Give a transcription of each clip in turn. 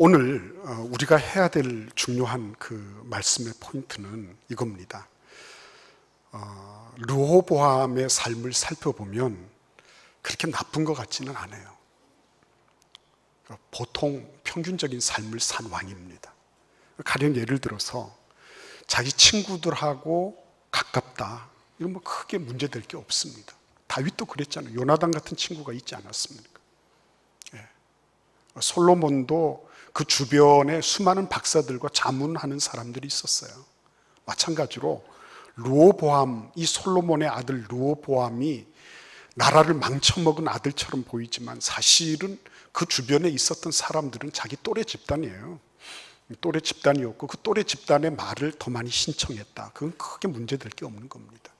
오늘 우리가 해야 될 중요한 그 말씀의 포인트는 이겁니다. 르호보암의 삶을 살펴보면 그렇게 나쁜 것 같지는 않아요. 보통 평균적인 삶을 산 왕입니다. 가령 예를 들어서 자기 친구들하고 가깝다, 이건 뭐 크게 문제될 게 없습니다. 다윗도 그랬잖아요. 요나단 같은 친구가 있지 않았습니까? 솔로몬도 그 주변에 수많은 박사들과 자문하는 사람들이 있었어요. 마찬가지로 르호보암, 이 솔로몬의 아들 르호보암이 나라를 망쳐먹은 아들처럼 보이지만 사실은 그 주변에 있었던 사람들은 자기 또래 집단이에요. 또래 집단이었고 그 또래 집단의 말을 더 많이 신청했다. 그건 크게 문제될 게 없는 겁니다.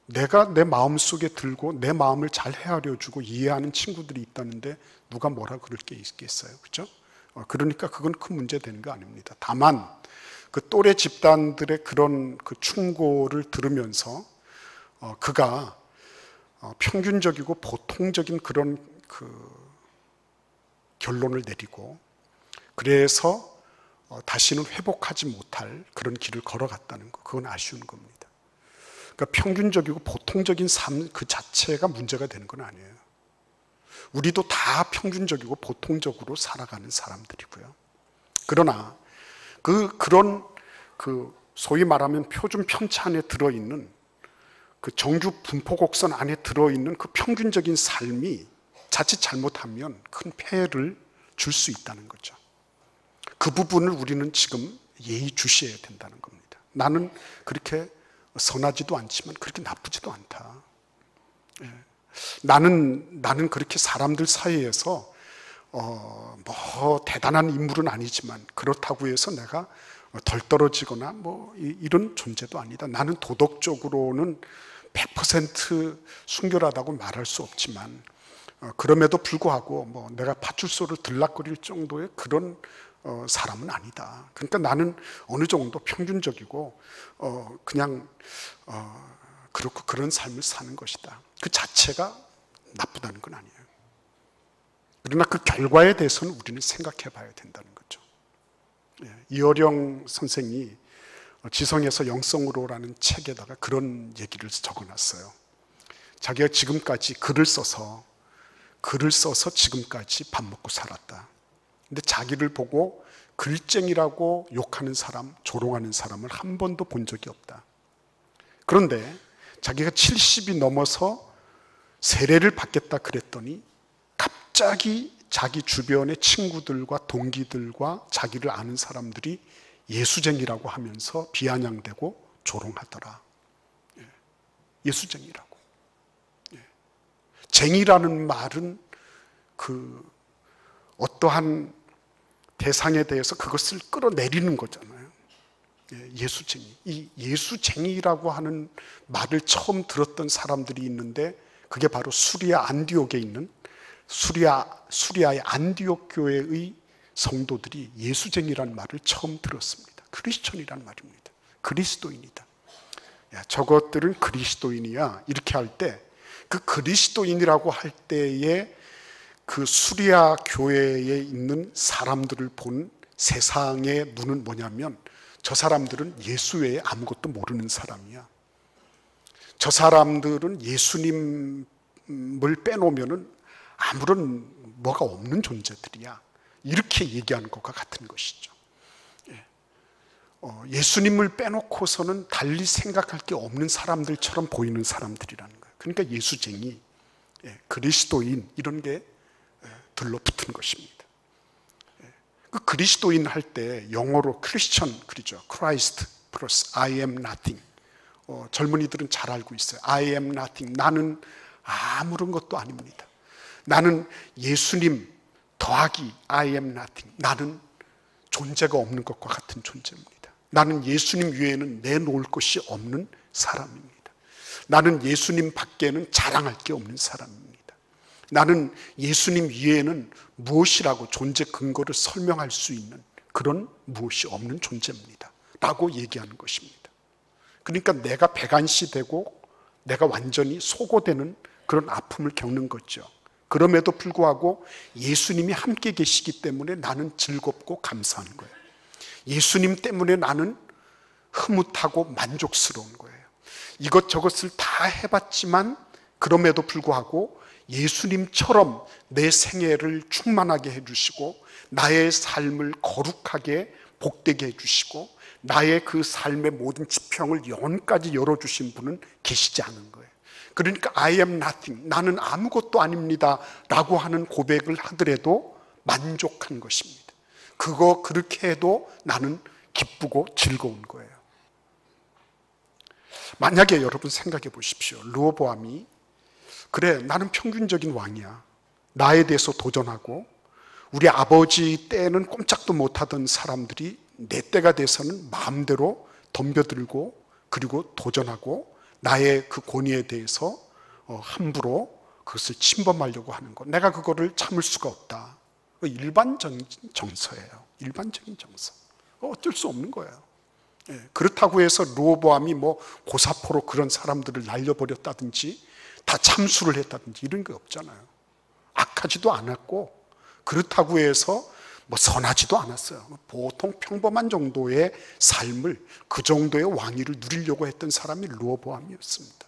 내가 내 마음속에 들고 내 마음을 잘 헤아려주고 이해하는 친구들이 있다는데 누가 뭐라 그럴 게 있겠어요, 그렇죠? 그러니까 그건 큰 문제 되는 거 아닙니다. 다만 그 또래 집단들의 그런 그 충고를 들으면서 그가 평균적이고 보통적인 그런 그 결론을 내리고 그래서 다시는 회복하지 못할 그런 길을 걸어갔다는 거, 그건 아쉬운 겁니다. 그러니까 평균적이고 보통적인 삶 그 자체가 문제가 되는 건 아니에요. 우리도 다 평균적이고 보통적으로 살아가는 사람들이고요. 그러나 그런 소위 말하면 표준 편차 안에 들어있는 그 정규 분포곡선 안에 들어있는 그 평균적인 삶이 자칫 잘못하면 큰 폐해를 줄 수 있다는 거죠. 그 부분을 우리는 지금 예의주시해야 된다는 겁니다. 나는 그렇게 선하지도 않지만 그렇게 나쁘지도 않다. 나는 그렇게 사람들 사이에서 뭐 대단한 인물은 아니지만 그렇다고 해서 내가 덜 떨어지거나 뭐 이런 존재도 아니다. 나는 도덕적으로는 100% 순결하다고 말할 수 없지만 그럼에도 불구하고 뭐 내가 파출소를 들락거릴 정도의 그런 사람은 아니다. 그러니까 나는 어느 정도 평균적이고 그냥 그렇고 그런 삶을 사는 것이다. 그 자체가 나쁘다는 건 아니에요. 그러나 그 결과에 대해서는 우리는 생각해 봐야 된다는 거죠. 이어령 선생이 지성에서 영성으로라는 책에다가 그런 얘기를 적어놨어요. 자기가 지금까지 글을 써서 지금까지 밥 먹고 살았다. 근데 자기를 보고 글쟁이라고 욕하는 사람, 조롱하는 사람을 한 번도 본 적이 없다. 그런데 자기가 70이 넘어서 세례를 받겠다 그랬더니 갑자기 자기 주변의 친구들과 동기들과 자기를 아는 사람들이 예수쟁이라고 하면서 비아냥대고 조롱하더라. 예수쟁이라고. 쟁이라는 말은 그 어떠한 대상에 대해서 그것을 끌어내리는 거잖아요. 예수쟁이. 이 예수쟁이라고 하는 말을 처음 들었던 사람들이 있는데 그게 바로 수리아 안디옥에 있는 수리아의 안디옥 교회의 성도들이 예수쟁이라는 말을 처음 들었습니다. 크리스천이라는 말입니다. 그리스도인이다. 저것들은 그리스도인이야. 이렇게 할 때 그 그리스도인이라고 할 때에 그 수리아 교회에 있는 사람들을 본 세상의 눈은 뭐냐면 저 사람들은 예수 외에 아무것도 모르는 사람이야. 저 사람들은 예수님을 빼놓으면은 아무런 뭐가 없는 존재들이야. 이렇게 얘기하는 것과 같은 것이죠. 예수님을 빼놓고서는 달리 생각할 게 없는 사람들처럼 보이는 사람들이라는 거예요. 그러니까 예수쟁이, 그리스도인 이런 게 들러붙은 것입니다. 그 그리스도인 할 때 영어로 크리스천 그러죠. Christ 플러스 I am nothing. 젊은이들은 잘 알고 있어요. I am nothing. 나는 아무런 것도 아닙니다. 나는 예수님 더하기 I am nothing. 나는 존재가 없는 것과 같은 존재입니다. 나는 예수님 위에는 내놓을 것이 없는 사람입니다. 나는 예수님 밖에는 자랑할 게 없는 사람입니다. 나는 예수님 위에는 무엇이라고 존재 근거를 설명할 수 있는 그런 무엇이 없는 존재입니다. 라고 얘기하는 것입니다. 그러니까 내가 배관시 되고 내가 완전히 소고되는 그런 아픔을 겪는 거죠. 그럼에도 불구하고 예수님이 함께 계시기 때문에 나는 즐겁고 감사한 거예요. 예수님 때문에 나는 흐뭇하고 만족스러운 거예요. 이것저것을 다 해봤지만 그럼에도 불구하고 예수님처럼 내 생애를 충만하게 해주시고 나의 삶을 거룩하게 복되게 해주시고 나의 그 삶의 모든 지평을 영원까지 열어주신 분은 계시지 않은 거예요. 그러니까 I am nothing, 나는 아무것도 아닙니다 라고 하는 고백을 하더라도 만족한 것입니다. 그렇게 해도 나는 기쁘고 즐거운 거예요. 만약에 여러분 생각해 보십시오. 르호보암이 그래, 나는 평균적인 왕이야, 나에 대해서 도전하고 우리 아버지 때는 꼼짝도 못하던 사람들이 내 때가 돼서는 마음대로 덤벼들고 그리고 도전하고 나의 그 권위에 대해서 함부로 그것을 침범하려고 하는 것, 내가 그거를 참을 수가 없다. 일반적인 정서예요. 일반적인 정서. 어쩔 수 없는 거예요. 그렇다고 해서 르호보암이 뭐 고사포로 그런 사람들을 날려버렸다든지 다 참수를 했다든지 이런 게 없잖아요. 악하지도 않았고 그렇다고 해서 뭐 선하지도 않았어요. 보통 평범한 정도의 삶을, 그 정도의 왕위를 누리려고 했던 사람이 르호보암이었습니다.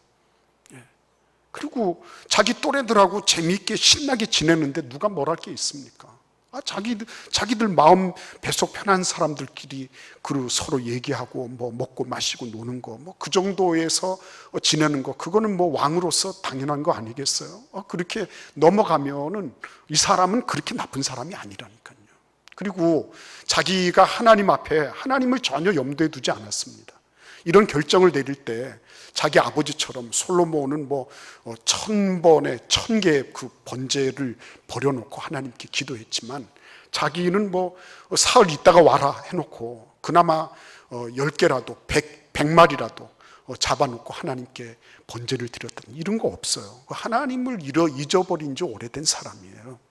그리고 자기 또래들하고 재미있게 신나게 지내는데 누가 뭘 할 게 있습니까? 자기들 마음 배속 편한 사람들끼리 그리고 서로 얘기하고 뭐 먹고 마시고 노는 거, 뭐 그 정도에서 지내는 거, 그거는 뭐 왕으로서 당연한 거 아니겠어요? 그렇게 넘어가면은 이 사람은 그렇게 나쁜 사람이 아니라니까요. 그리고 자기가 하나님 앞에 하나님을 전혀 염두에 두지 않았습니다. 이런 결정을 내릴 때 자기 아버지처럼 솔로몬은 뭐 1000번에 1000개의 그 번제를 버려놓고 하나님께 기도했지만 자기는 뭐 사흘 있다가 와라 해놓고 그나마 10개라도 100마리라도 잡아놓고 하나님께 번제를 드렸던 이런 거 없어요. 하나님을 잊어버린 지 오래된 사람이에요.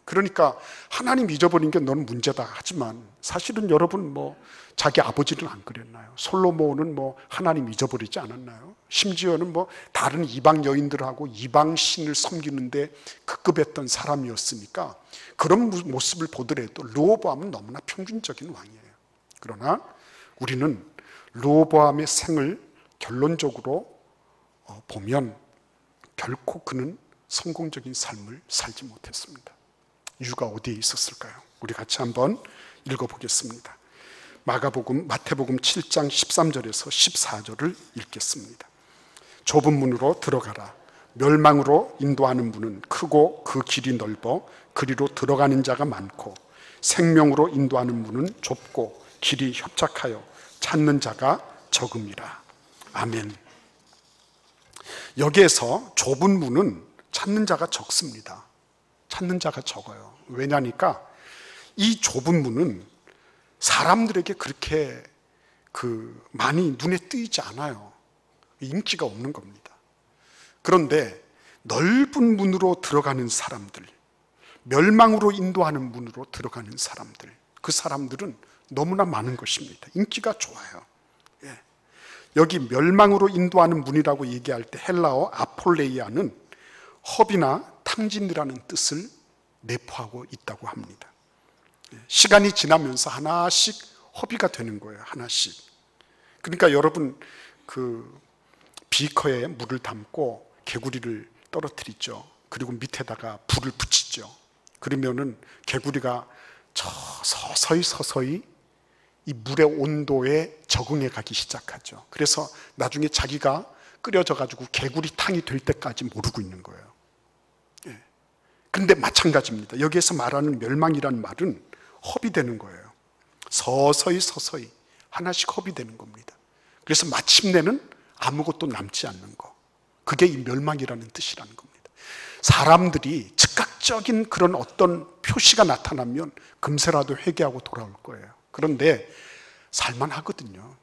그러니까 하나님 잊어버린 게 너는 문제다 하지만 사실은 여러분 뭐 자기 아버지는 안 그랬나요? 솔로몬은 뭐 하나님 잊어버리지 않았나요? 심지어는 뭐 다른 이방 여인들하고 이방 신을 섬기는데 급급했던 사람이었으니까 그런 모습을 보더라도 르호보암은 너무나 평균적인 왕이에요. 그러나 우리는 르호보암의 생을 결론적으로 보면 결코 그는 성공적인 삶을 살지 못했습니다. 이유가 어디에 있었을까요? 우리 같이 한번 읽어보겠습니다. 마태복음 7장 13절에서 14절을 읽겠습니다. 좁은 문으로 들어가라. 멸망으로 인도하는 문은 크고 그 길이 넓어 그리로 들어가는 자가 많고 생명으로 인도하는 문은 좁고 길이 협착하여 찾는 자가 적음이라. 아멘. 여기에서 좁은 문은 찾는 자가 적습니다. 찾는 자가 적어요. 왜냐니까 이 좁은 문은 사람들에게 그렇게 많이 눈에 띄지 않아요. 인기가 없는 겁니다. 그런데 넓은 문으로 들어가는 사람들, 멸망으로 인도하는 문으로 들어가는 사람들, 그 사람들은 너무나 많은 것입니다. 인기가 좋아요. 여기 멸망으로 인도하는 문이라고 얘기할 때 헬라어 아폴레이아는 허비나 탕진이라는 뜻을 내포하고 있다고 합니다. 시간이 지나면서 하나씩 허비가 되는 거예요. 하나씩. 그러니까 여러분 그 비커에 물을 담고 개구리를 떨어뜨리죠. 그리고 밑에다가 불을 붙이죠. 그러면은 개구리가 서서히 이 물의 온도에 적응해 가기 시작하죠. 그래서 나중에 자기가 끓여져 가지고 개구리탕이 될 때까지 모르고 있는 거예요. 그런데 마찬가지입니다. 여기에서 말하는 멸망이라는 말은 허비되는 거예요. 서서히 하나씩 허비되는 겁니다. 그래서 마침내는 아무것도 남지 않는 거, 그게 이 멸망이라는 뜻이라는 겁니다. 사람들이 즉각적인 그런 어떤 표시가 나타나면 금세라도 회개하고 돌아올 거예요. 그런데 살만하거든요.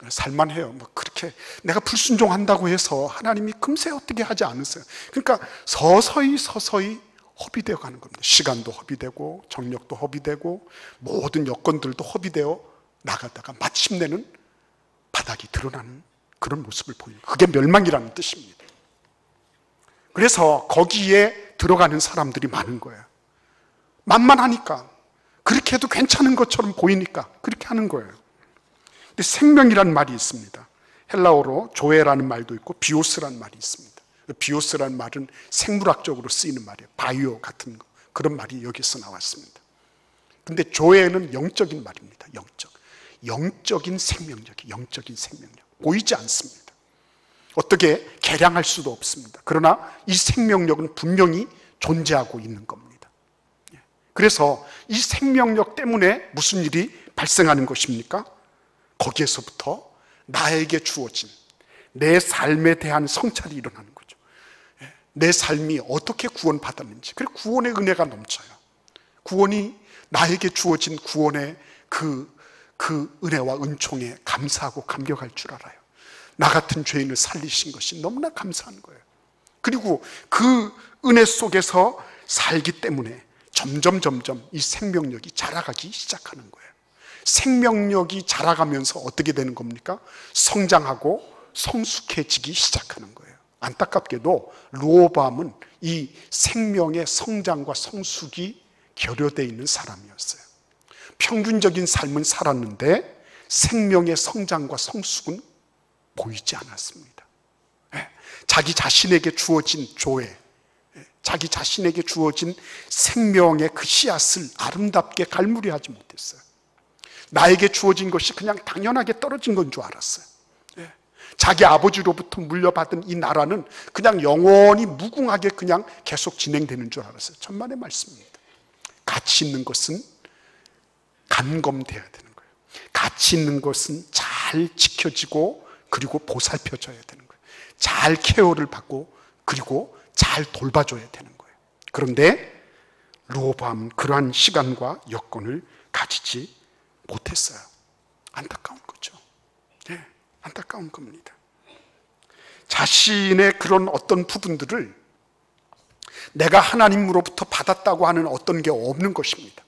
살만해요. 뭐 그렇게 내가 불순종한다고 해서 하나님이 금세 어떻게 하지 않으세요. 그러니까 서서히 허비되어 가는 겁니다. 시간도 허비되고 정력도 허비되고 모든 여건들도 허비되어 나가다가 마침내는 바닥이 드러나는 그런 모습을 보이는, 그게 멸망이라는 뜻입니다. 그래서 거기에 들어가는 사람들이 많은 거예요. 만만하니까, 그렇게 해도 괜찮은 것처럼 보이니까 그렇게 하는 거예요. 근데 생명이라는 말이 있습니다. 헬라어로 조에라는 말도 있고 비오스라는 말이 있습니다. 비오스라는 말은 생물학적으로 쓰이는 말이에요. 바이오 같은 거, 그런 말이 여기서 나왔습니다. 근데 조에는 영적인 말입니다. 영적인 생명력, 영적인 생명력. 보이지 않습니다. 어떻게 계량할 수도 없습니다. 그러나 이 생명력은 분명히 존재하고 있는 겁니다. 그래서 이 생명력 때문에 무슨 일이 발생하는 것입니까? 거기에서부터 나에게 주어진 내 삶에 대한 성찰이 일어나는 거죠. 내 삶이 어떻게 구원받았는지, 그리고 구원의 은혜가 넘쳐요. 구원이 나에게 주어진 구원의 그 은혜와 은총에 감사하고 감격할 줄 알아요. 나 같은 죄인을 살리신 것이 너무나 감사한 거예요. 그리고 그 은혜 속에서 살기 때문에 점점 이 생명력이 자라가기 시작하는 거예요. 생명력이 자라가면서 어떻게 되는 겁니까? 성장하고 성숙해지기 시작하는 거예요. 안타깝게도 르호보암은 이 생명의 성장과 성숙이 결여되어 있는 사람이었어요. 평균적인 삶은 살았는데 생명의 성장과 성숙은 보이지 않았습니다. 자기 자신에게 주어진 조회, 자기 자신에게 주어진 생명의 그 씨앗을 아름답게 갈무리하지 못했어요. 나에게 주어진 것이 그냥 당연하게 떨어진 건 줄 알았어요. 자기 아버지로부터 물려받은 이 나라는 그냥 영원히 무궁하게 그냥 계속 진행되는 줄 알았어요. 천만의 말씀입니다. 가치 있는 것은 간검돼야 되는 거예요. 가치 있는 것은 잘 지켜지고 그리고 보살펴져야 되는 거예요. 잘 케어를 받고 그리고 잘 돌봐줘야 되는 거예요. 그런데 르호보암은 그러한 시간과 여건을 가지지 못했어요. 안타까운 거죠. 안타까운 겁니다. 자신의 그런 어떤 부분들을 내가 하나님으로부터 받았다고 하는 어떤 게 없는 것입니다.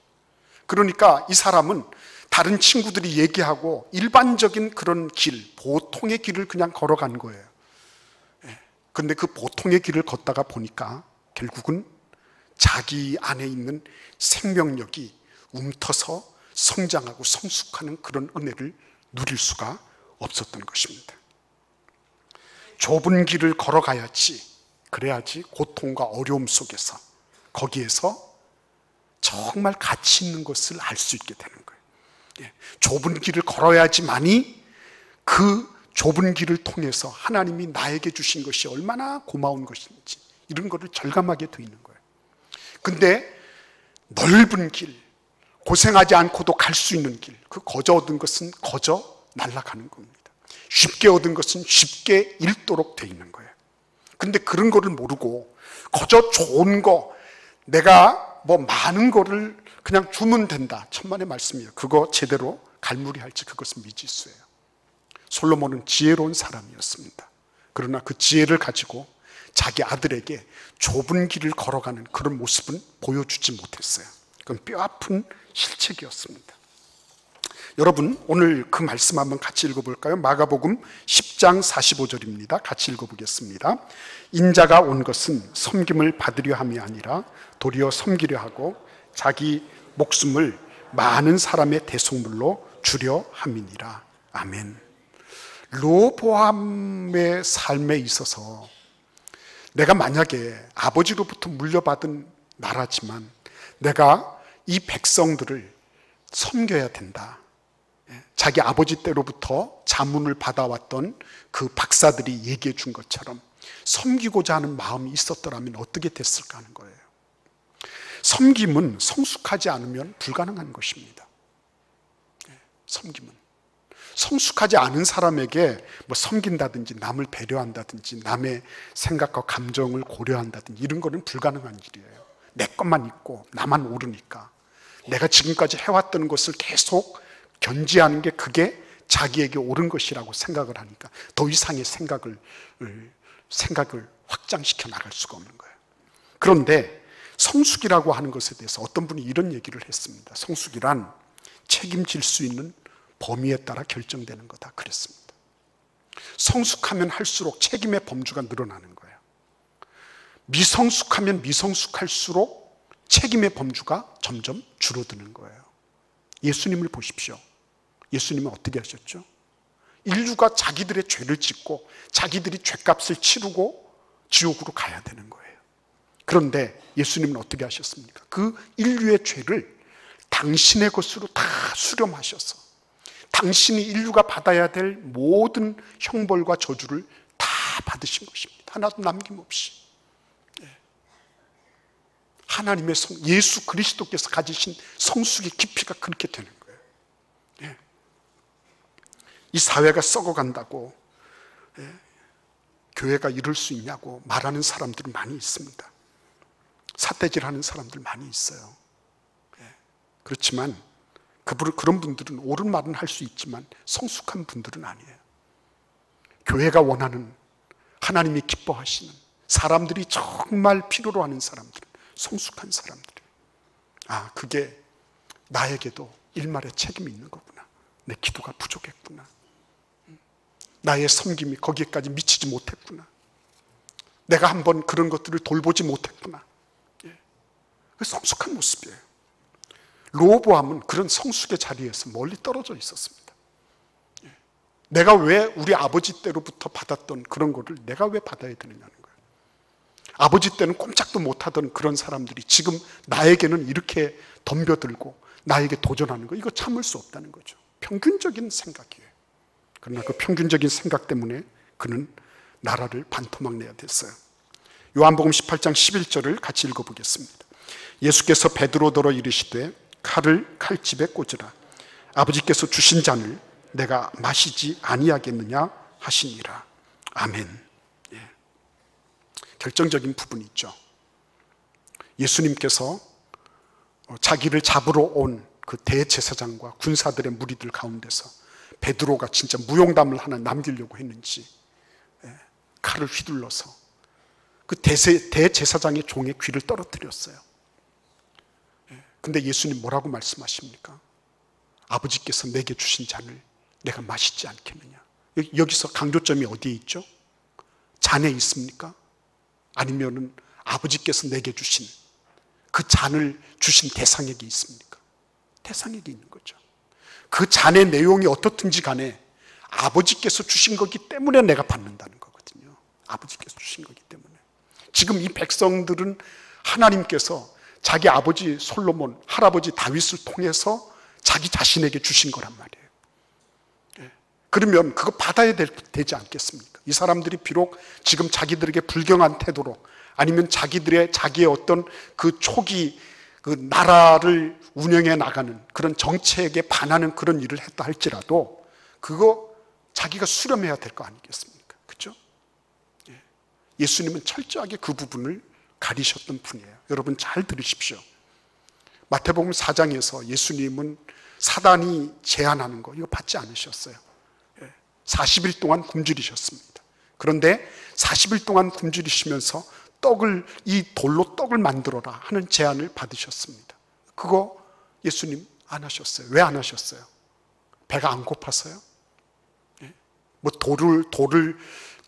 그러니까 이 사람은 다른 친구들이 얘기하고 일반적인 그런 길, 보통의 길을 그냥 걸어간 거예요. 그런데 그 보통의 길을 걷다가 보니까 결국은 자기 안에 있는 생명력이 움터서 성장하고 성숙하는 그런 은혜를 누릴 수가 없었던 것입니다. 좁은 길을 걸어가야지, 그래야지 고통과 어려움 속에서 거기에서 정말 가치 있는 것을 알 수 있게 되는 거예요. 좁은 길을 걸어야지만이 그 좁은 길을 통해서 하나님이 나에게 주신 것이 얼마나 고마운 것인지 이런 것을 절감하게 되는 거예요. 근데 넓은 길, 고생하지 않고도 갈 수 있는 길, 그 거저 얻은 것은 거저 날아가는 겁니다. 쉽게 얻은 것은 쉽게 잃도록 돼 있는 거예요. 근데 그런 거를 모르고 거저 좋은 거, 내가 뭐 많은 거를 그냥 주면 된다. 천만의 말씀이에요. 그거 제대로 갈무리할지 그것은 미지수예요. 솔로몬은 지혜로운 사람이었습니다. 그러나 그 지혜를 가지고 자기 아들에게 좁은 길을 걸어가는 그런 모습은 보여주지 못했어요. 그건 뼈아픈 실책이었습니다. 여러분, 오늘 그 말씀 한번 같이 읽어볼까요? 마가복음 10장 45절입니다. 같이 읽어보겠습니다. 인자가 온 것은 섬김을 받으려 함이 아니라 도리어 섬기려 하고 자기 목숨을 많은 사람의 대속물로 주려 함이니라. 아멘. 르호보암의 삶에 있어서 내가 만약에 아버지로부터 물려받은 나라지만 내가 이 백성들을 섬겨야 된다. 자기 아버지 때로부터 자문을 받아왔던 그 박사들이 얘기해 준 것처럼 섬기고자 하는 마음이 있었더라면 어떻게 됐을까 하는 거예요. 섬김은 성숙하지 않으면 불가능한 것입니다. 섬김은 성숙하지 않은 사람에게 뭐 섬긴다든지 남을 배려한다든지 남의 생각과 감정을 고려한다든지 이런 거는 불가능한 일이에요. 내 것만 있고 나만 옳으니까 내가 지금까지 해왔던 것을 계속 견지하는 게 그게 자기에게 옳은 것이라고 생각을 하니까 더 이상의 생각을 확장시켜 나갈 수가 없는 거예요. 그런데 성숙이라고 하는 것에 대해서 어떤 분이 이런 얘기를 했습니다. 성숙이란 책임질 수 있는 범위에 따라 결정되는 거다 그랬습니다. 성숙하면 할수록 책임의 범주가 늘어나는 거예요. 미성숙하면 미성숙할수록 책임의 범주가 점점 줄어드는 거예요. 예수님을 보십시오. 예수님은 어떻게 하셨죠? 인류가 자기들의 죄를 짓고 자기들이 죄값을 치르고 지옥으로 가야 되는 거예요. 그런데 예수님은 어떻게 하셨습니까? 그 인류의 죄를 당신의 것으로 다 수렴하셔서 당신이 인류가 받아야 될 모든 형벌과 저주를 다 받으신 것입니다. 하나도 남김없이. 하나님의 예수 그리스도께서 가지신 성숙의 깊이가 그렇게 되는 거예요. 이 사회가 썩어간다고 교회가 이럴 수 있냐고 말하는 사람들은 많이 있습니다. 삿대질하는 사람들 많이 있어요. 그렇지만 그런 분들은 옳은 말은 할 수 있지만 성숙한 분들은 아니에요. 교회가 원하는, 하나님이 기뻐하시는, 사람들이 정말 필요로 하는 사람들, 성숙한 사람들. 아, 그게 나에게도 일말의 책임이 있는 거구나. 내 기도가 부족했구나. 나의 섬김이 거기에까지 미치지 못했구나. 내가 한번 그런 것들을 돌보지 못했구나. 그 성숙한 모습이에요. 르호보암은 그런 성숙의 자리에서 멀리 떨어져 있었습니다. 내가 왜 우리 아버지 때로부터 받았던 그런 거를 내가 왜 받아야 되느냐는 거예요. 아버지 때는 꼼짝도 못하던 그런 사람들이 지금 나에게는 이렇게 덤벼들고 나에게 도전하는 거, 이거 참을 수 없다는 거죠. 평균적인 생각이에요. 그러나 그 평균적인 생각 때문에 그는 나라를 반토막 내야 됐어요. 요한복음 18장 11절을 같이 읽어보겠습니다. 예수께서 베드로더러 이르시되 칼을 칼집에 꽂으라. 아버지께서 주신 잔을 내가 마시지 아니하겠느냐 하시니라. 아멘. 결정적인 부분이 있죠. 예수님께서 자기를 잡으러 온 그 대제사장과 군사들의 무리들 가운데서 베드로가 진짜 무용담을 하나 남기려고 했는지 칼을 휘둘러서 그 대제사장의 종의 귀를 떨어뜨렸어요. 근데 예수님 뭐라고 말씀하십니까? 아버지께서 내게 주신 잔을 내가 마시지 않겠느냐. 여기서 강조점이 어디에 있죠? 잔에 있습니까? 아니면은 아버지께서 내게 주신 그 잔을 주신 대상에게 있습니까? 대상에게 있는 거죠. 그 잔의 내용이 어떻든지 간에 아버지께서 주신 거기 때문에 내가 받는다는 거거든요. 아버지께서 주신 거기 때문에. 지금 이 백성들은 하나님께서 자기 아버지 솔로몬, 할아버지 다윗을 통해서 자기 자신에게 주신 거란 말이에요. 그러면 그거 받아야 되지 않겠습니까? 이 사람들이 비록 지금 자기들에게 불경한 태도로 아니면 자기의 어떤 그 초기 그 나라를 운영해 나가는 그런 정책에 반하는 그런 일을 했다 할지라도 그거 자기가 수렴해야 될 거 아니겠습니까? 그렇죠? 예수님은 철저하게 그 부분을 가리셨던 분이에요. 여러분 잘 들으십시오. 마태복음 4장에서 예수님은 사단이 제안하는 거 이거 받지 않으셨어요. 40일 동안 굶주리셨습니다. 그런데 40일 동안 굶주리시면서 이 돌로 떡을 만들어라 하는 제안을 받으셨습니다. 그거 예수님 안 하셨어요. 왜 안 하셨어요? 배가 안 고파서요? 뭐 돌을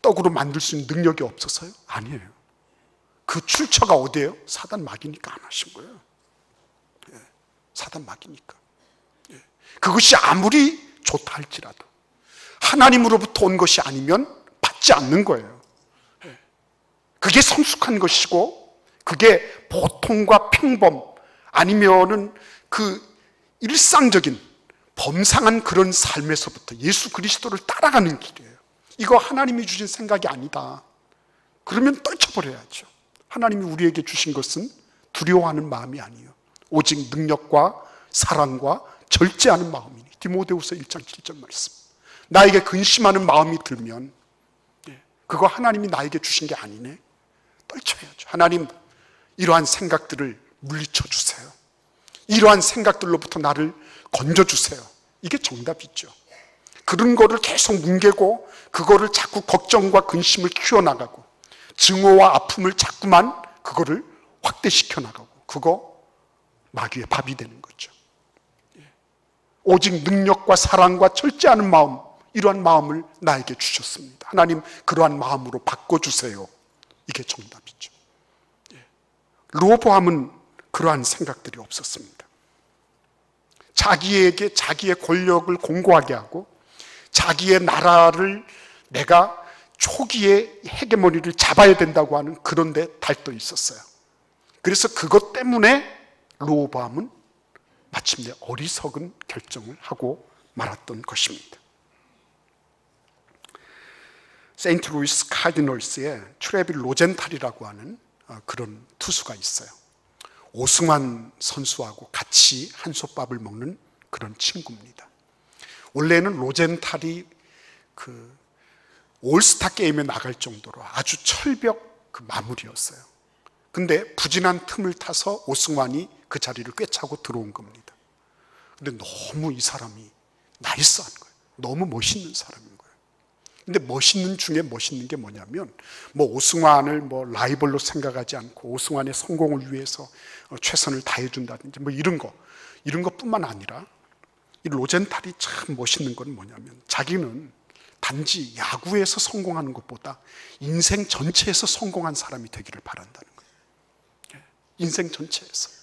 떡으로 만들 수 있는 능력이 없어서요? 아니에요. 그 출처가 어디예요? 사단 막이니까 안 하신 거예요. 사단 막이니까. 그것이 아무리 좋다 할지라도 하나님으로부터 온 것이 아니면 받지 않는 거예요. 그게 성숙한 것이고 그게 보통과 평범 아니면은 그 일상적인 범상한 그런 삶에서부터 예수 그리스도를 따라가는 길이에요. 이거 하나님이 주신 생각이 아니다. 그러면 떨쳐버려야죠. 하나님이 우리에게 주신 것은 두려워하는 마음이 아니에요. 오직 능력과 사랑과 절제하는 마음이니. 디모데후서 1장 7절 말씀. 나에게 근심하는 마음이 들면 그거 하나님이 나에게 주신 게 아니네. 떨쳐야죠. 하나님, 이러한 생각들을 물리쳐 주세요. 이러한 생각들로부터 나를 건져주세요. 이게 정답이죠. 그런 거를 계속 뭉개고 그거를 자꾸 걱정과 근심을 키워나가고 증오와 아픔을 자꾸만 그거를 확대시켜 나가고 그거 마귀의 밥이 되는 거죠. 오직 능력과 사랑과 절제하는 마음, 이러한 마음을 나에게 주셨습니다. 하나님, 그러한 마음으로 바꿔주세요. 이게 정답이죠. 르호보암은 그러한 생각들이 없었습니다. 자기에게 자기의 권력을 공고하게 하고 자기의 나라를 내가 초기에 헤게모니를 잡아야 된다고 하는 그런 데 달떠 있었어요. 그래서 그것 때문에 르호보암은 마침내 어리석은 결정을 하고 말았던 것입니다. 세인트 루이스 카디널스의 트레비 로젠탈이라고 하는 그런 투수가 있어요. 오승환 선수하고 같이 한솥밥을 먹는 그런 친구입니다. 원래는 로젠탈이 그 올스타 게임에 나갈 정도로 아주 철벽 그 마무리였어요. 근데 부진한 틈을 타서 오승환이 그 자리를 꿰차고 들어온 겁니다. 근데 너무 이 사람이 나이스한 거예요. 너무 멋있는 사람인 거예요. 근데 멋있는 중에 멋있는 게 뭐냐면 오승환을 라이벌로 생각하지 않고 오승환의 성공을 위해서 최선을 다해준다든지 이런 것뿐만 아니라 이 로젠탈이 참 멋있는 건 뭐냐면 자기는 단지 야구에서 성공하는 것보다 인생 전체에서 성공한 사람이 되기를 바란다는 거예요. 인생 전체에서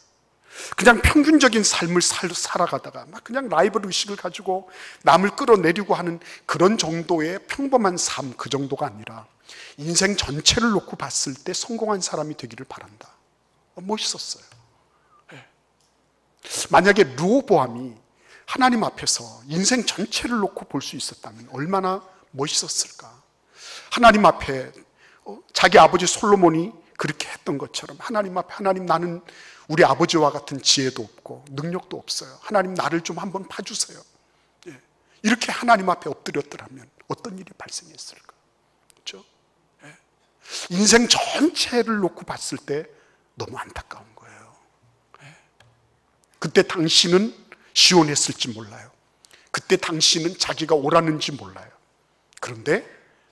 그냥 평균적인 삶을 살아가다가 막 그냥 라이벌 의식을 가지고 남을 끌어내리고 하는 그런 정도의 평범한 삶, 그 정도가 아니라 인생 전체를 놓고 봤을 때 성공한 사람이 되기를 바란다. 멋있었어요. 만약에 르호보암이 하나님 앞에서 인생 전체를 놓고 볼 수 있었다면 얼마나 멋있었을까. 하나님 앞에 자기 아버지 솔로몬이 그렇게 했던 것처럼 하나님 앞에, 하나님, 나는 우리 아버지와 같은 지혜도 없고 능력도 없어요. 하나님, 나를 좀 한번 봐주세요. 이렇게 하나님 앞에 엎드렸더라면 어떤 일이 발생했을까? 그렇죠? 인생 전체를 놓고 봤을 때 너무 안타까운 거예요. 그때 당신은 시원했을지 몰라요. 그때 당신은 자기가 옳았는지 몰라요. 그런데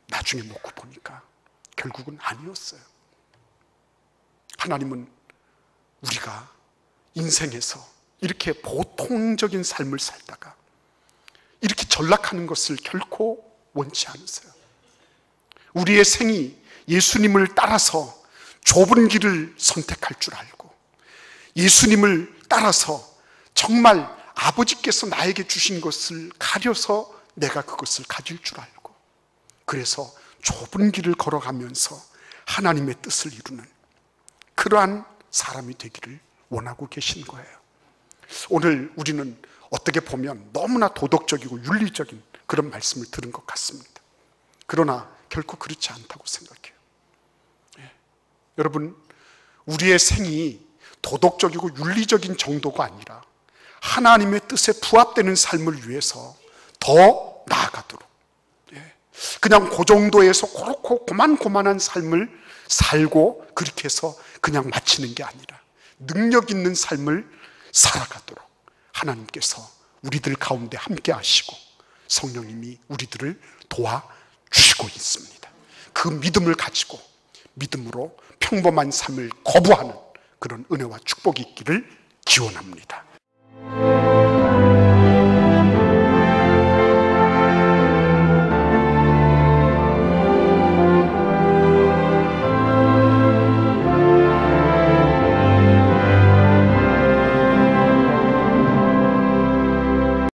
나중에 놓고 보니까 결국은 아니었어요. 하나님은 우리가 인생에서 이렇게 보통적인 삶을 살다가 이렇게 전락하는 것을 결코 원치 않으세요. 우리의 생이 예수님을 따라서 좁은 길을 선택할 줄 알고 예수님을 따라서 정말 아버지께서 나에게 주신 것을 가려서 내가 그것을 가질 줄 알고 그래서 좁은 길을 걸어가면서 하나님의 뜻을 이루는 그러한 사람이 되기를 원하고 계신 거예요. 오늘 우리는 어떻게 보면 너무나 도덕적이고 윤리적인 그런 말씀을 들은 것 같습니다. 그러나 결코 그렇지 않다고 생각해요. 여러분, 우리의 생이 도덕적이고 윤리적인 정도가 아니라 하나님의 뜻에 부합되는 삶을 위해서 더 나아가도록 그냥 그 정도에서 그렇고 고만고만한 삶을 살고 그렇게 해서 그냥 마치는 게 아니라 능력 있는 삶을 살아가도록 하나님께서 우리들 가운데 함께 하시고 성령님이 우리들을 도와주시고 있습니다. 그 믿음을 가지고 믿음으로 평범한 삶을 거부하는 그런 은혜와 축복이 있기를 기원합니다.